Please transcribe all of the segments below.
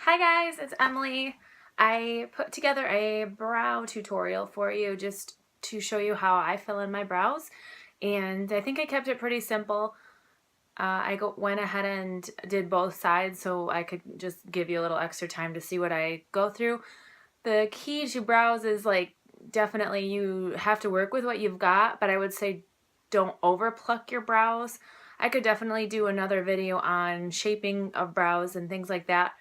Hi guys, it's Emily. I put together a brow tutorial for you just to show you how I fill in my brows, and I think I kept it pretty simple. Went ahead and did both sides so I could just give you a little extra time to see what I go through. The key to brows is definitely you have to work with what you've got, but I would say don't over pluck your brows. I could definitely do another video on shaping of brows and things like that,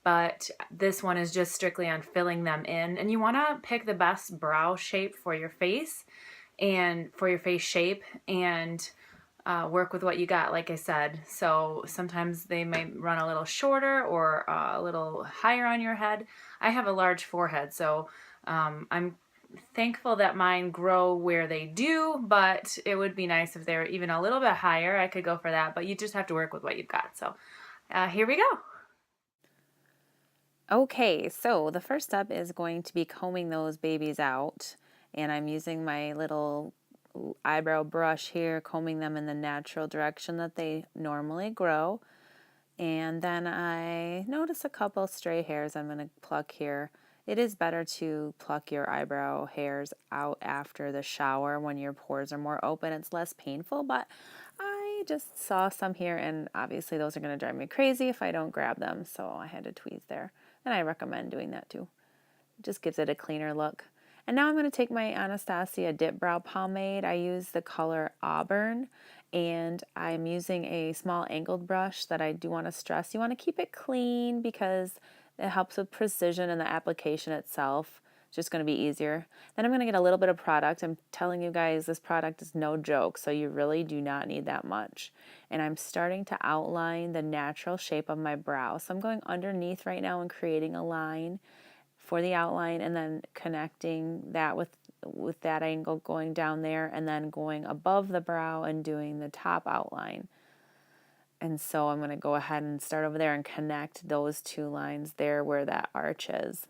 but this one is just strictly on filling them in. And you want to pick the best brow shape for your face and for your face shape, and work with what you got, like I said. So sometimes they might run a little shorter or a little higher on your head. I have a large forehead, so I'm thankful that mine grow where they do, but it would be nice if they were even a little bit higher. I could go for that, but you just have to work with what you've got. So here we go. Okay, so the first step is going to be combing those babies out, and I'm using my little eyebrow brush here, combing them in the natural direction that they normally grow. And then I notice a couple stray hairs I'm going to pluck here. It is better to pluck your eyebrow hairs out after the shower when your pores are more open. It's less painful, but I just saw some here, and obviously those are going to drive me crazy if I don't grab them, so I had to tweeze there. And I recommend doing that too. It just gives it a cleaner look. And now I'm going to take my Anastasia Dip Brow Pomade. I use the color Auburn, and I'm using a small angled brush that I do want to stress. You want to keep it clean because it helps with precision in the application itself. It's just going to be easier. Then I'm going to get a little bit of product. I'm telling you guys, this product is no joke, so you really do not need that much. And I'm starting to outline the natural shape of my brow. So I'm going underneath right now and creating a line for the outline, and then connecting that with that angle, going down there and then going above the brow and doing the top outline. And so I'm going to go ahead and start over there and connect those two lines there where that arch is.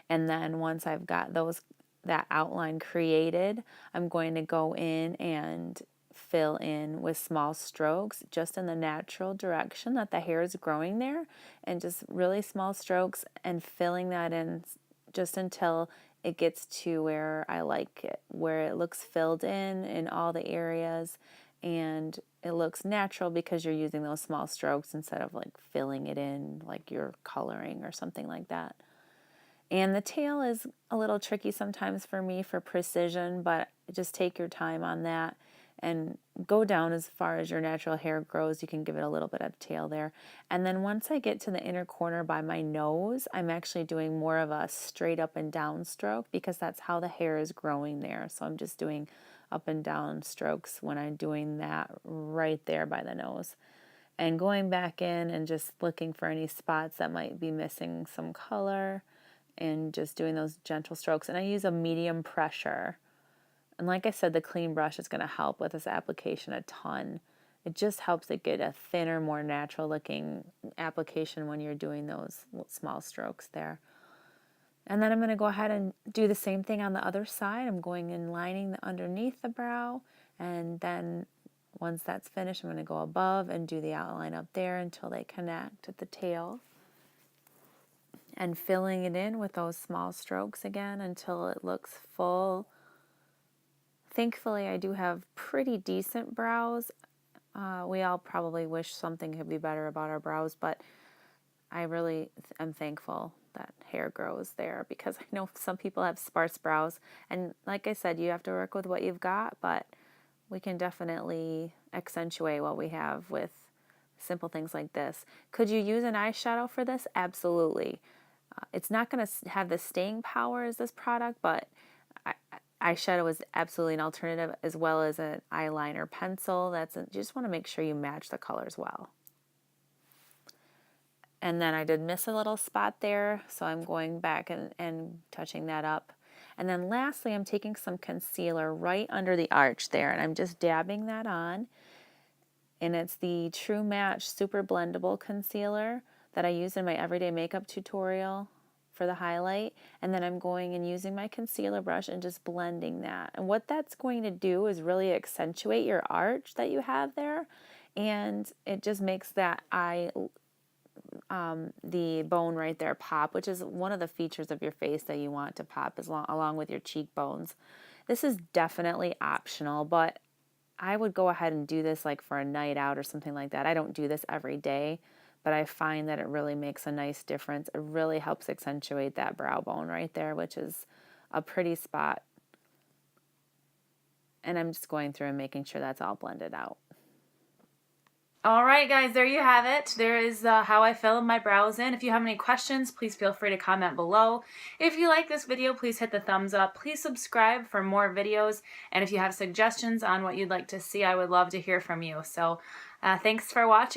And then once I've got that outline created, I'm going to go in and fill in with small strokes just in the natural direction that the hair is growing there, and just really small strokes and filling that in just until it gets to where I like it, where it looks filled in all the areas, and it looks natural because you're using those small strokes instead of like filling it in like you're coloring or something like that. And the tail is a little tricky sometimes for me for precision, but just take your time on that and go down as far as your natural hair grows. You can give it a little bit of tail there. And then once I get to the inner corner by my nose, I'm actually doing more of a straight up and down stroke because that's how the hair is growing there. So I'm just doing up and down strokes when I'm doing that right there by the nose. And going back in and just looking for any spots that might be missing some color, and just doing those gentle strokes. And I use a medium pressure. And like I said, the clean brush is going to help with this application a ton. It just helps it get a thinner, more natural looking application when you're doing those small strokes there. And then I'm going to go ahead and do the same thing on the other side. I'm going in lining the underneath the brow, and then once that's finished, I'm going to go above and do the outline up there until they connect at the tail, and filling it in with those small strokes again until it looks full. Thankfully, I do have pretty decent brows. We all probably wish something could be better about our brows, but I really am thankful that hair grows there because I know some people have sparse brows. And like I said, you have to work with what you've got, but we can definitely accentuate what we have with simple things like this. Could you use an eyeshadow for this? Absolutely. It's not going to have the staying power as this product, but eyeshadow is absolutely an alternative, as well as an eyeliner pencil. You just want to make sure you match the colors well. And then I did miss a little spot there, so I'm going back and touching that up. And then lastly, I'm taking some concealer right under the arch there, and I'm just dabbing that on. And it's the True Match Super Blendable Concealer that I use in my everyday makeup tutorial for the highlight. And then I'm going and using my concealer brush and just blending that. And what that's going to do is really accentuate your arch that you have there. And it just makes that eye the bone right there pop, which is one of the features of your face that you want to pop along with your cheekbones. This is definitely optional, but I would go ahead and do this like for a night out or something like that. I don't do this every day, but I find that it really makes a nice difference. It really helps accentuate that brow bone right there, which is a pretty spot. And I'm just going through and making sure that's all blended out. All right, guys, there you have it. There is how I fill my brows in. If you have any questions, please feel free to comment below. If you like this video, please hit the thumbs up. Please subscribe for more videos. And if you have suggestions on what you'd like to see, I would love to hear from you. So thanks for watching.